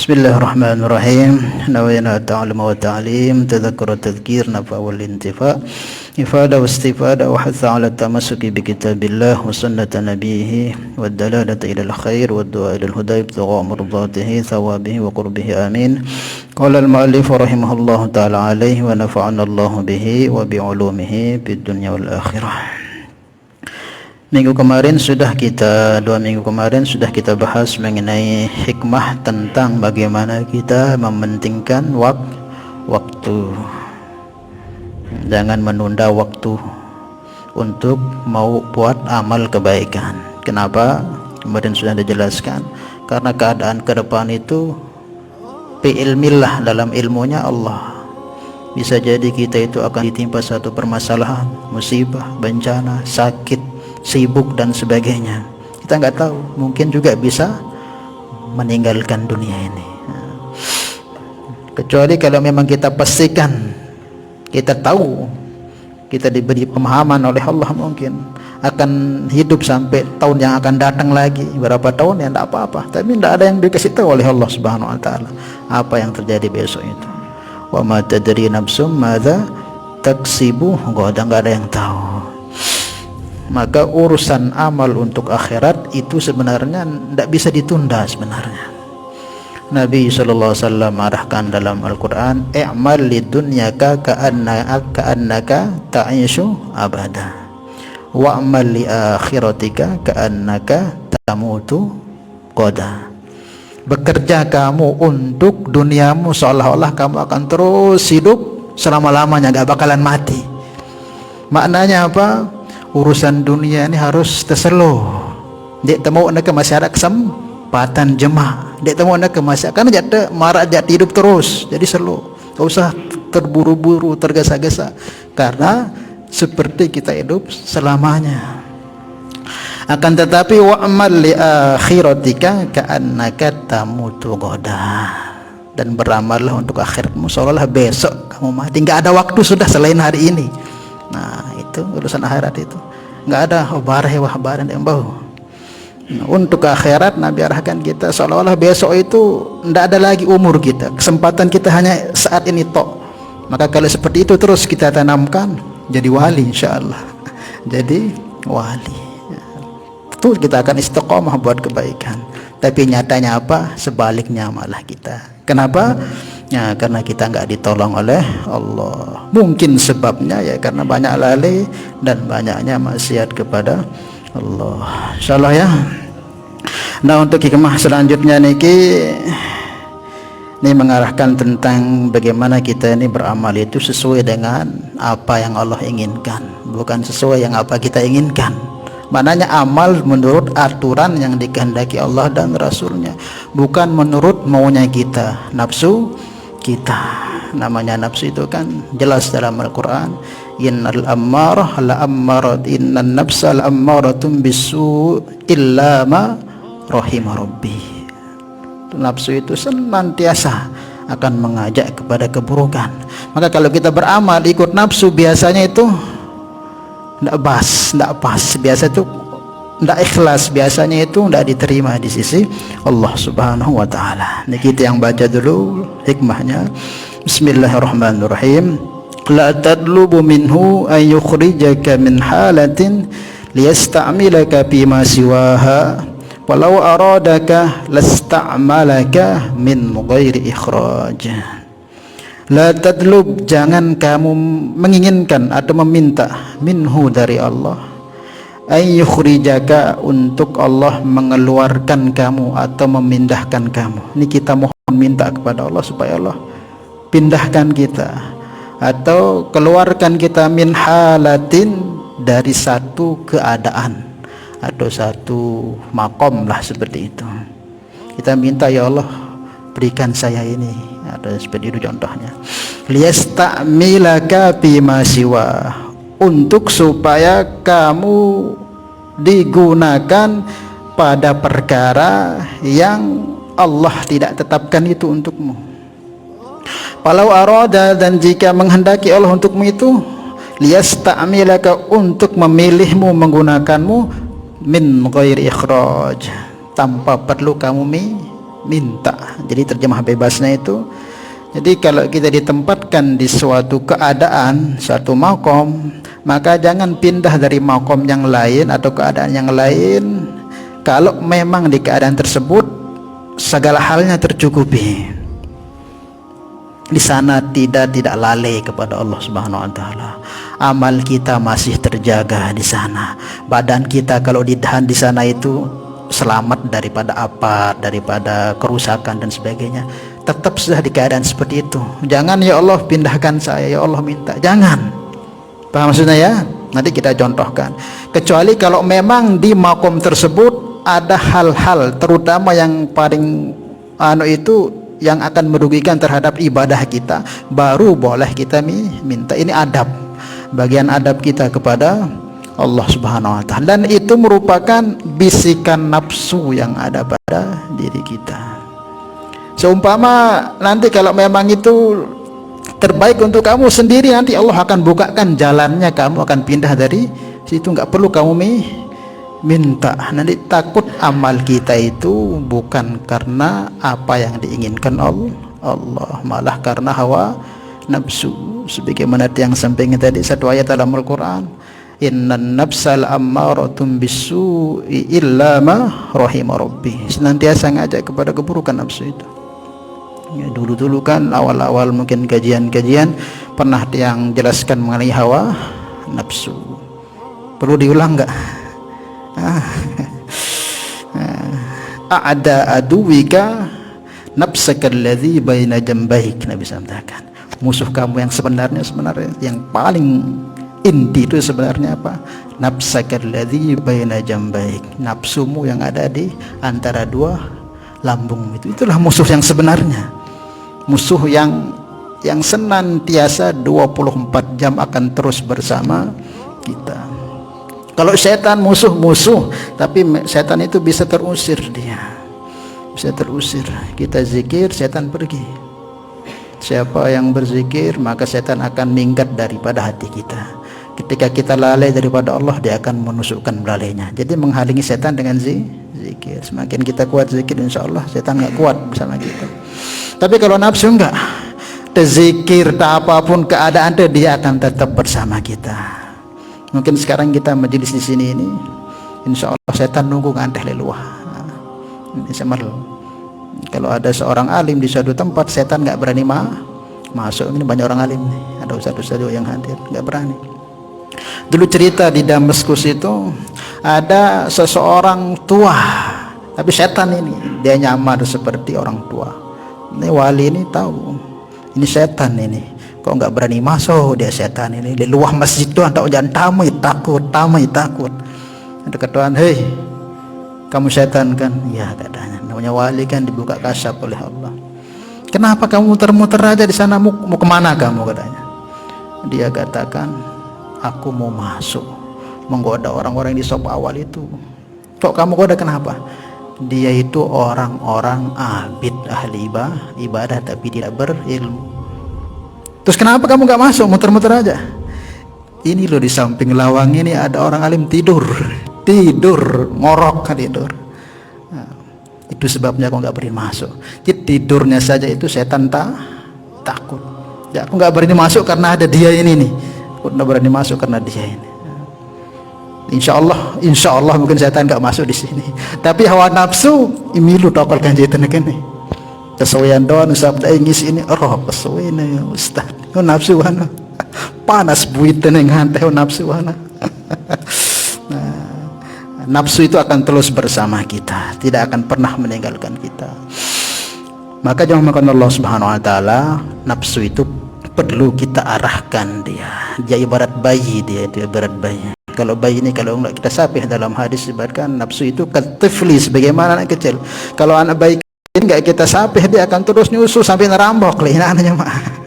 Bismillahirrahmanirrahim. Nawayna ta'allum wa ta'lim, tadhakkur wa tadhkir, nafa wal intifa, ifada wa istifada wa hatha ala tamassuki bi kitabillah wa sunnati nabiyhi wa dalalata ila al-khair wa du'a ila al-huda ibtigha mardatihi thawabihi wa qurbihi amin. Qala al-mu'allif rahimahullahu ta'ala alayhi wa nafa'ana Allah bihi wa bi ulumihi fid dunya wal akhirah. Dua minggu kemarin sudah kita bahas mengenai hikmah tentang bagaimana kita mementingkan waktu. Jangan menunda waktu untuk mau buat amal kebaikan. Kenapa? Kemarin sudah dijelaskan. Karena keadaan ke depan itu bi'ilmillah, dalam ilmunya Allah. Bisa jadi kita itu akan ditimpa satu permasalahan, musibah, bencana, sakit, sibuk dan sebagainya. Kita nggak tahu, mungkin juga bisa meninggalkan dunia ini. Kecuali kalau memang kita pastikan, kita tahu, kita diberi pemahaman oleh Allah mungkin akan hidup sampai tahun yang akan datang lagi, berapa tahun ya tidak apa-apa. Tapi tidak ada yang dikasih tahu oleh Allah Subhanahu Wa Taala apa yang terjadi besok itu. Wa ma tadri nafsum madza taksibu, nggak ada yang tahu. Maka urusan amal untuk akhirat itu sebenarnya tidak bisa ditunda sebenarnya. Nabi SAW arahkan dalam Al-Quran, i'mal lidunyaka ka'annaka ta'ishu abada wa'mal li akhiratika ka'annaka tamutu qada. Bekerja kamu untuk duniamu seolah-olah kamu akan terus hidup selama-lamanya, gak bakalan mati. Maknanya apa? Urusan dunia ini harus terselo. Dek temu nak masih ada kesempatan jemaah. Dek temu nak masih kan jatuh marah jatuh hidup terus. Jadi selo. Tak usah terburu-buru, tergesa-gesa. Karena seperti kita hidup selamanya. Akan tetapi wa'mal li akhiratika ka'annaka tamutu ghadan. Dan beramallah untuk akhiratmu seolah-olah besok kamu mati. Enggak ada waktu sudah selain hari ini. Nah, itu urusan akhirat itu nggak ada habaran yang bau. Untuk akhirat Nabi arahkan kita seolah-olah besok itu tidak ada lagi umur kita, kesempatan kita hanya saat ini tok. Maka kalau seperti itu terus kita tanamkan, jadi wali insyaallah. Jadi wali itu kita akan istiqomah buat kebaikan. Tapi nyatanya apa? Sebaliknya malah kita. Kenapa? Ya, karena kita nggak ditolong oleh Allah. Mungkin sebabnya ya karena banyak lalai dan banyaknya maksiat kepada Allah. Insyaallah ya. Nah, untuk hikmah selanjutnya ini mengarahkan tentang bagaimana kita ini beramal itu sesuai dengan apa yang Allah inginkan, bukan sesuai yang apa kita inginkan. Maknanya amal menurut aturan yang dikehendaki Allah dan Rasulnya, bukan menurut maunya kita, nafsu kita. Namanya nafsu itu kan jelas dalam Al-Quran, innal ammarah la ammarat innan nafsa la ammaratum bisu illa ma rahima rabbi. Nafsu itu senantiasa akan mengajak kepada keburukan. Maka kalau kita beramal ikut nafsu biasanya itu tidak pas, biasa itu tidak ikhlas, biasanya itu tidak diterima di sisi Allah Subhanahu Wa Taala. Ini kita yang baca dulu hikmahnya. Bismillahirrahmanirrahim. La tadlubu minhu an yukhrijaka min halatin liyasta'milaka fima siwaha walau aradaka lasta'malaka min ghairi ikhraj. La tadlub, jangan kamu menginginkan atau meminta, minhu dari Allah, ay yukhrijaka, untuk Allah mengeluarkan kamu atau memindahkan kamu. Ini kita mohon minta kepada Allah supaya Allah pindahkan kita atau keluarkan kita min halatin, dari satu keadaan atau satu makom lah seperti itu. Kita minta, ya Allah berikan saya ini, ada seperti itu contohnya. Liyasta'milaka bima siwa, untuk supaya kamu digunakan pada perkara yang Allah tidak tetapkan itu untukmu. Walau arada, dan jika menghendaki Allah untukmu itu, liyasta'milaka, untuk memilihmu, menggunakanmu, min ghairi ikhraj, tanpa perlu kamu minta. Jadi terjemah bebasnya itu, jadi kalau kita ditempatkan di suatu keadaan, suatu makom, maka jangan pindah dari makom yang lain atau keadaan yang lain kalau memang di keadaan tersebut segala halnya tercukupi. Di sana tidak lalai kepada Allah Subhanahu wa taala. Amal kita masih terjaga di sana. Badan kita kalau ditahan di sana itu selamat daripada apa, daripada kerusakan dan sebagainya. Tetap sudah di keadaan seperti itu. Jangan ya Allah pindahkan saya, ya Allah minta. Jangan. Paham maksudnya ya? Nanti kita contohkan. Kecuali kalau memang di makom tersebut ada hal-hal terutama yang paling itu yang akan merugikan terhadap ibadah kita, baru boleh kita minta. Ini adab, bagian adab kita kepada Allah Subhanahu wa taala, dan itu merupakan bisikan nafsu yang ada pada diri kita. Seumpama nanti kalau memang itu terbaik untuk kamu sendiri, nanti Allah akan bukakan jalannya, kamu akan pindah dari situ, nggak perlu kamu minta. Nanti takut amal kita itu bukan karena apa yang diinginkan Allah, malah karena hawa nafsu. Sebagaimana yang sampaikan tadi satu ayat dalam Al-Quran, innan nafsal ammaratum bisu'i illa ma rahima rabbi. Senantiasa ngajak kepada keburukan nafsu itu. Ya, dulu kan awal-awal mungkin kajian-kajian pernah yang jelaskan mengenai hawa nafsu. Perlu diulang nggak? A'da aduwika nafsaka alladhi baina jambaik. Nabi sampaikan, musuh kamu yang sebenarnya yang paling inti itu sebenarnya apa? Nafsaka alladhi baina jambaik. Nafsumu yang ada di antara dua lambung itu. Itulah musuh yang sebenarnya. Musuh yang senantiasa 24 jam akan terus bersama kita. Kalau setan musuh, tapi setan itu bisa terusir, bisa terusir. Kita zikir, setan pergi. Siapa yang berzikir, maka setan akan minggat daripada hati kita. Ketika kita lalai daripada Allah, dia akan menusukkan belalainya. Jadi menghalangi setan dengan zikir. Semakin kita kuat zikir, insya Allah setan nggak kuat bersama kita. Tapi kalau nafsu enggak, zikir tak apapun keadaan dia akan tetap bersama kita. Mungkin sekarang kita majelis di sini ini, insya Allah setan nunggu nganteh leluah. Ini semal. Kalau ada seorang alim di suatu tempat, setan nggak berani masuk. Ini banyak orang alim nih, ada ustadz yang hadir, nggak berani. Dulu cerita di Damaskus itu ada seseorang tua, tapi setan ini dia nyamar seperti orang tua. Ini wali ini tahu, ini setan ini. Kok nggak berani masuk, dia setan ini di luar masjid tuh, jangan tamai takut. Ada ketuaan, hei kamu setan kan? Ya katanya, namanya wali kan dibuka kasyaf oleh Allah. Kenapa kamu muter-muter aja di sana, mau kemana kamu katanya? Dia katakan, aku mau masuk menggoda orang-orang di sop awal itu. Kok kamu goda, kenapa? Dia itu orang-orang abid, ahli ibadah tapi tidak berilmu. Terus kenapa kamu gak masuk, muter-muter aja? Ini loh di samping lawang ini ada orang alim tidur ngorok tidur. Nah, itu sebabnya aku gak berani masuk. Jadi tidurnya saja itu setan takut. Ya, aku gak berani masuk karena ada dia ini nih. Aku gak berani masuk karena dia ini. Insya Allah mungkin setan gak masuk di sini. Tapi hawa nafsu imilu tokol kanjaitan nih. Kesesuaian doang sabda ingis ini roh kesesuaian ya Ustaz. Nafsu wana panas buitan yang hanteh nafsu wana. Nafsu itu akan terus bersama kita, tidak akan pernah meninggalkan kita. Maka jangan makan Allah Subhanahu wa taala, nafsu itu perlu kita arahkan dia ibarat bayi, dia itu ibarat bayi. Kalau bayi ini kalau enggak kita sapih dalam hadis disebutkan nafsu itu katifli, sebagaimana anak kecil. Kalau anak bayi enggak kita sapih, dia akan terus nyusu sampai nerambok anaknya mah.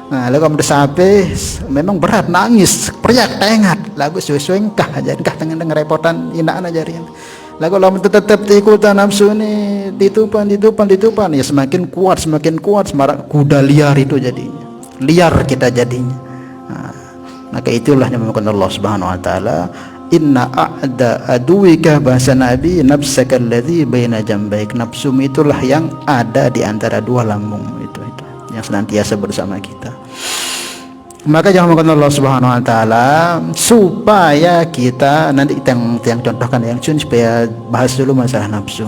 Nah, lalu kamu disapih memang berat, nangis, periak, tengat, lagu suengkah aja, kah dengan repotan inaan aja rian. Lalu kalau tetap ikutan nafsu ini ditupan, ya semakin kuat, semarak kuda liar itu jadinya, liar kita jadinya. Nah, maka itulah yang membuat Allah Subhanahu wa taala inna a'da aduwika, bahasa Nabi, nafsaka alladhi baina jambaik, nafsu itulah yang ada di antara dua lambung itu yang senantiasa bersama kita. Maka jangan makan Allah Subhanahu wa taala supaya kita nanti yang contohkan yang supaya bahas dulu masalah nafsu.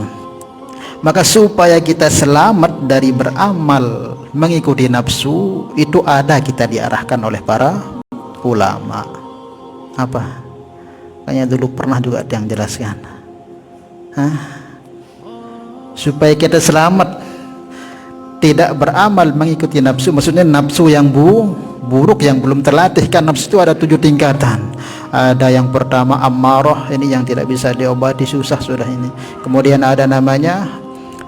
Maka supaya kita selamat dari beramal mengikuti nafsu itu ada kita diarahkan oleh para ulama. Apa? Kayaknya dulu pernah juga ada yang jelaskan. Supaya kita selamat tidak beramal mengikuti nafsu, maksudnya nafsu yang buruk yang belum terlatih. Kan nafsu itu ada 7 tingkatan. Ada yang pertama ammarah, ini yang tidak bisa diobati, susah sudah ini. Kemudian ada namanya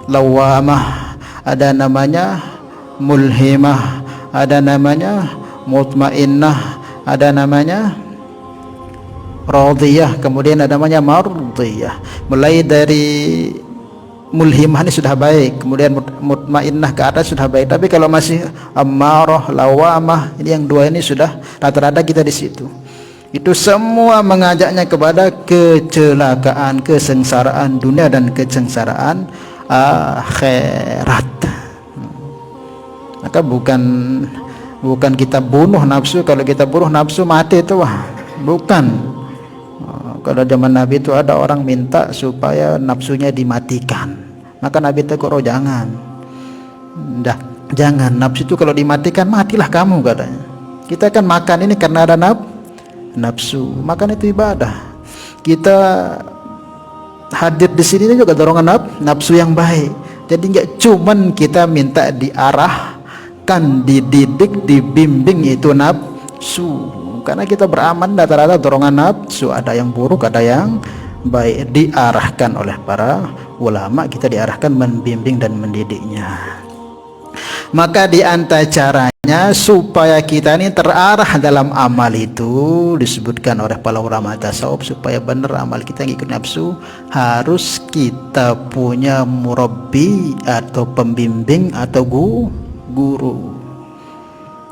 lawamah, ada namanya mulhimah, ada namanya mutmainnah, ada namanya radiyah, kemudian ada namanya mardiyah. Mulai dari mulhimah ini sudah baik, kemudian mutmainnah ke atas sudah baik. Tapi kalau masih ammarah, lawamah, ini yang dua ini sudah rata-rata kita di situ. Itu semua mengajaknya kepada kecelakaan, kesengsaraan dunia dan kesengsaraan akhirat. Maka bukan kita bunuh nafsu. Kalau kita bunuh nafsu mati itu bukan. Kalau zaman Nabi itu ada orang minta supaya nafsunya dimatikan, maka Nabi tegur, oh jangan, nafsu itu kalau dimatikan matilah kamu, katanya. Kita kan makan ini karena ada nafsu, makan itu ibadah. Kita hadir di sini juga dorongan nafsu yang baik. Jadi nggak cuman kita minta diarahkan, dididik, dibimbing itu nafsu. Karena kita beramal rata-rata dorongan nafsu, ada yang buruk, ada yang baik, diarahkan oleh para ulama, kita diarahkan membimbing dan mendidiknya. Maka di antara caranya supaya kita ini terarah dalam amal itu disebutkan oleh para ulama tasawuf, supaya benar amal kita ngikut nafsu, harus kita punya murabbi atau pembimbing atau guru.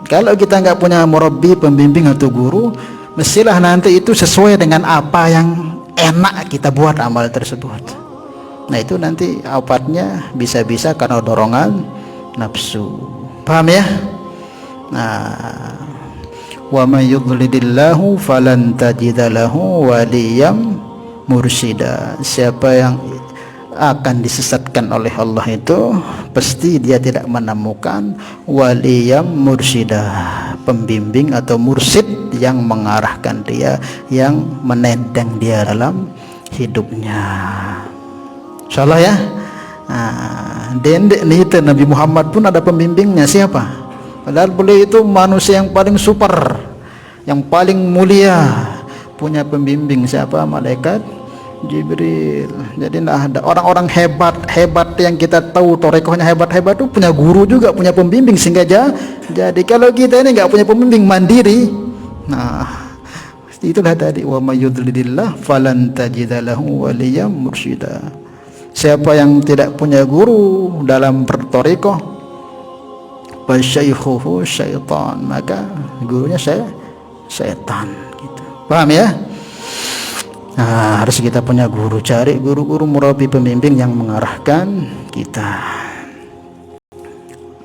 Kalau kita nggak punya murabbi, pembimbing atau guru, mestilah nanti itu sesuai dengan apa yang enak kita buat amal tersebut. Nah itu nanti obatnya bisa-bisa karena dorongan nafsu. Paham ya? Nah, wa may yudlilillahu falan tajida lahu waliyam mursyida. Siapa yang akan disesatkan oleh Allah itu pasti dia tidak menemukan waliyam mursyida, pembimbing atau mursyid yang mengarahkan dia, yang menendang dia dalam hidupnya. Insyaallah ya. Dendek nih Nabi Muhammad pun ada pembimbingnya, siapa? Padahal beliau itu manusia yang paling super, yang paling mulia, punya pembimbing siapa? Malaikat Jibril. Jadi nah, ada orang-orang hebat yang kita tahu torekohnya hebat itu punya guru juga, punya pembimbing, sehingga jadi kalau kita ini nggak punya pembimbing, mandiri, nah itulah tadi wa may yudlilillah falan tajida lahu waliyam mursyida. Siapa yang tidak punya guru dalam bertorekoh, fasyaikhuhu syaitan, maka gurunya syaitan gitu. Paham ya? Nah, harus kita punya guru, cari guru-guru murabbi, pembimbing yang mengarahkan kita.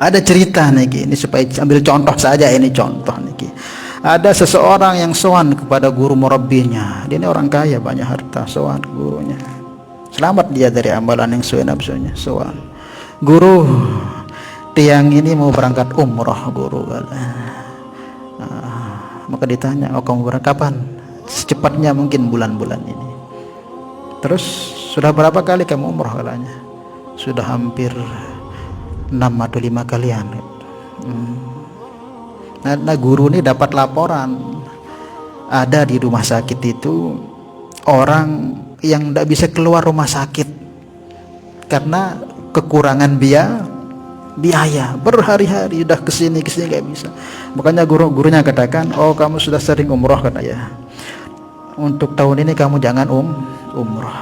Ada cerita nih, ini supaya ambil contoh saja, ini contoh nih. Ada seseorang yang sowan kepada guru murabbinya. Dia ini orang kaya, banyak harta, sowan ke gurunya. Selamat dia dari amalan yang sesuai nafsunya, sowan. Guru, tiang ini mau berangkat umroh, guru. Maka ditanya, oh kamu berangkat kapan? Secepatnya mungkin bulan-bulan ini. Terus sudah berapa kali kamu umroh, katanya? Sudah hampir 6 atau 5 kalian. Nah guru ini dapat laporan ada di rumah sakit itu orang yang tidak bisa keluar rumah sakit karena kekurangan biaya, berhari-hari udah kesini nggak bisa. Makanya gurunya katakan, oh kamu sudah sering umroh, katanya, untuk tahun ini kamu jangan umroh.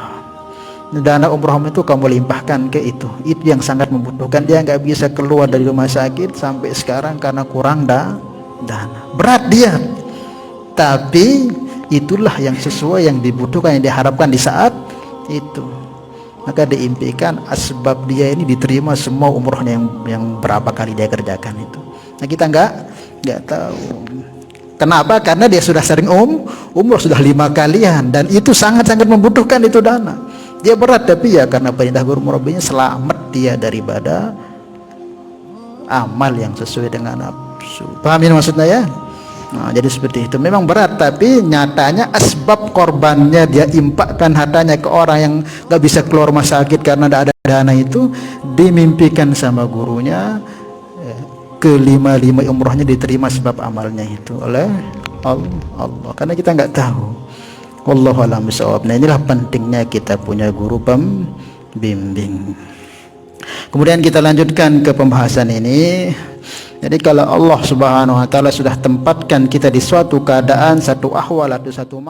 Dana umroh itu kamu limpahkan ke itu yang sangat membutuhkan. Dia nggak bisa keluar dari rumah sakit sampai sekarang karena kurang dana. Berat dia, tapi itulah yang sesuai, yang dibutuhkan, yang diharapkan di saat itu. Maka diimpikan asbab dia ini diterima semua umrohnya yang berapa kali dia kerjakan itu. Nah kita nggak tahu. Kenapa? Karena dia sudah sering umroh sudah 5 kalian, dan itu sangat-sangat membutuhkan itu dana. Dia berat, tapi ya karena perintah guru murabbinya selamat dia daripada amal yang sesuai dengan nafsu. Pahamin maksudnya ya? Nah, jadi seperti itu. Memang berat, tapi nyatanya asbab korbannya dia impakkan hartanya ke orang yang gak bisa keluar rumah sakit karena tidak ada dana, itu dimimpikan sama gurunya, kelima-lima umrohnya diterima sebab amalnya itu oleh Allah. Karena kita nggak tahu. Wallahu a'lam bishawab. Nah, inilah pentingnya kita punya guru pembimbing. Kemudian kita lanjutkan ke pembahasan ini. Jadi kalau Allah Subhanahu wa taala sudah tempatkan kita di suatu keadaan, satu ahwal atau satu